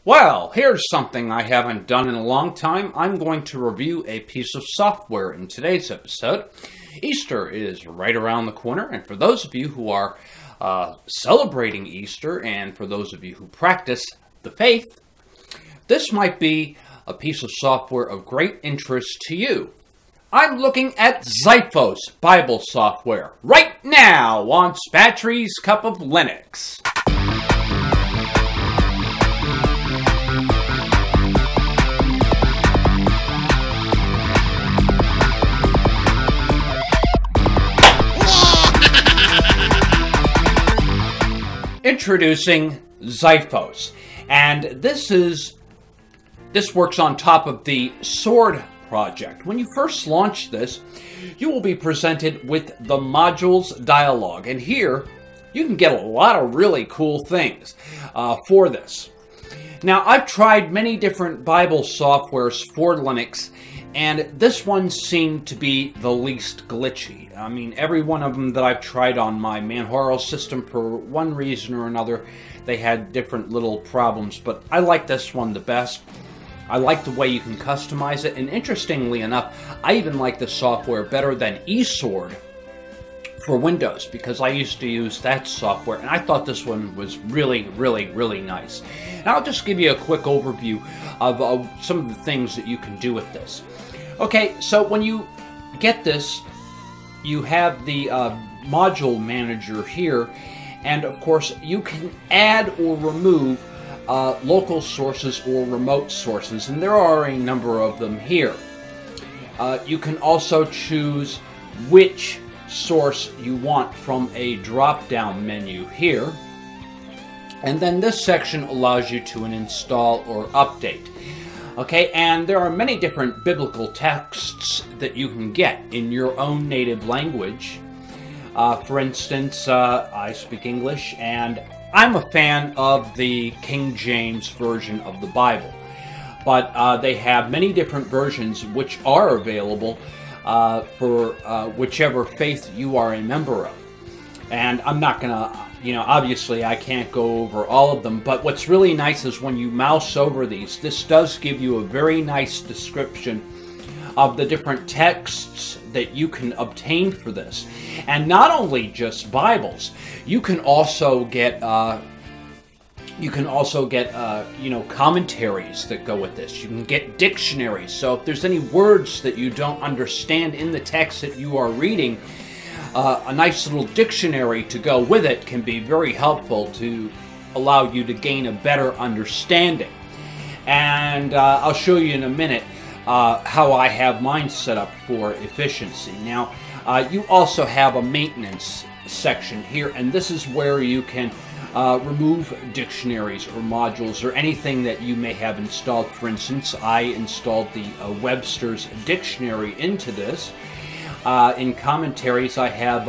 Well, here's something I haven't done in a long time. I'm going to review a piece of software in today's episode. Easter is right around the corner, and for those of you who are celebrating Easter, and for those of you who practice the faith, this might be a piece of software of great interest to you. I'm looking at Xiphos Bible software right now on Spatry's Cup of Linux. Introducing Xiphos, and this works on top of the Sword project. When you first launch this, you will be presented with the modules dialog, and here you can get a lot of really cool things for this. Now, I've tried many different Bible softwares for Linux, and this one seemed to be the least glitchy. I mean, every one of them that I've tried on my Manjaro system, for one reason or another, they had different little problems, but I like this one the best. I like the way you can customize it, and interestingly enough, I even like the software better than eSword for Windows, because I used to use that software, and I thought this one was really, really nice. And I'll just give you a quick overview of some of the things that you can do with this. Okay, so when you get this, you have the module manager here, and of course you can add or remove local sources or remote sources, and there are a number of them here. You can also choose which source you want from a drop-down menu here, and then this section allows you to install or update. Okay, and there are many different biblical texts that you can get in your own native language. For instance, I speak English, and I'm a fan of the King James Version of the Bible, but they have many different versions which are available for whichever faith you are a member of. And I'm not gonna, obviously I can't go over all of them, but what's really nice is when you mouse over these, this does give you a very nice description of the different texts that you can obtain for this. And not only just Bibles, you can also get commentaries that go with this. You can get dictionaries. So if there's any words that you don't understand in the text that you are reading, a nice little dictionary to go with it can be very helpful to allow you to gain a better understanding. And I'll show you in a minute how I have mine set up for efficiency. Now, you also have a maintenance section here, and this is where you can remove dictionaries or modules or anything that you may have installed. For instance, I installed the Webster's Dictionary into this. In commentaries, I have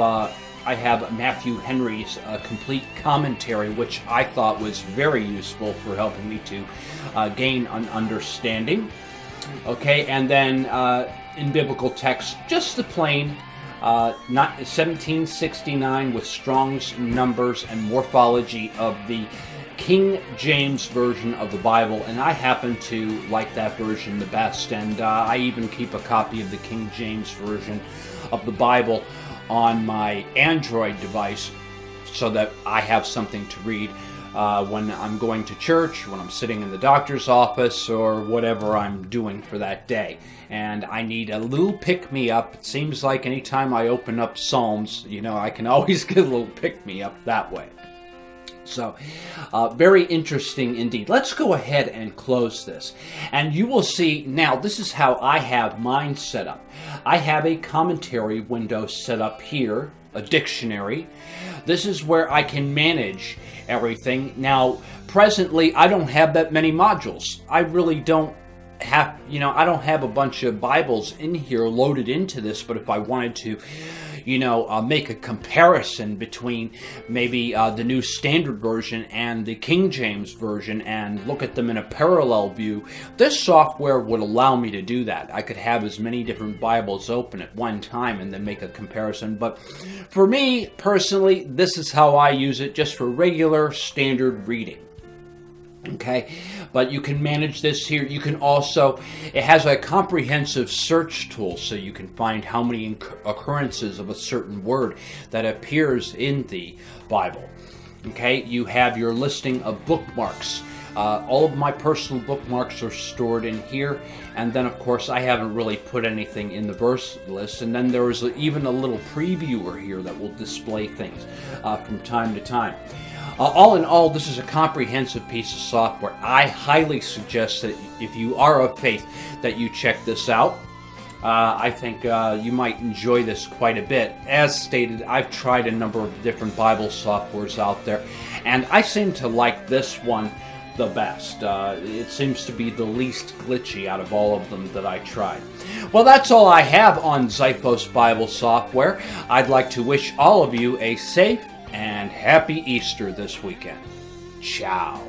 Matthew Henry's complete commentary, which I thought was very useful for helping me to gain an understanding. Okay, and then in biblical text, just the plain, not 1769 with Strong's numbers and morphology of the King James Version of the Bible, and I happen to like that version the best, and I even keep a copy of the King James Version of the Bible on my Android device so that I have something to read when I'm going to church, when I'm sitting in the doctor's office, or whatever I'm doing for that day. And I need a little pick-me-up. It seems like anytime I open up Psalms, I can always get a little pick-me-up that way. So, very interesting indeed. Let's go ahead and close this. And you will see, now this is how I have mine set up. I have a commentary window set up here, a dictionary. This is where I can manage everything. Now, presently, I don't have that many modules. I really don't have, I don't have a bunch of Bibles in here loaded into this, but if I wanted to, make a comparison between maybe the New Standard Version and the King James Version and look at them in a parallel view, this software would allow me to do that. I could have as many different Bibles open at one time and then make a comparison. But for me, personally, this is how I use it, just for regular standard reading. Okay, but you can manage this here. You can also, it has a comprehensive search tool, so you can find how many occurrences of a certain word that appears in the Bible. Okay, you have your listing of bookmarks. All of my personal bookmarks are stored in here, and then of course I haven't really put anything in the verse list, and then there is even a little previewer here that will display things from time to time. All in all, this is a comprehensive piece of software. I highly suggest that if you are of faith that you check this out. I think you might enjoy this quite a bit. As stated, I've tried a number of different Bible softwares out there, and I seem to like this one the best. It seems to be the least glitchy out of all of them that I tried. Well, that's all I have on Xiphos Bible software. I'd like to wish all of you a safe and happy Easter this weekend. Ciao.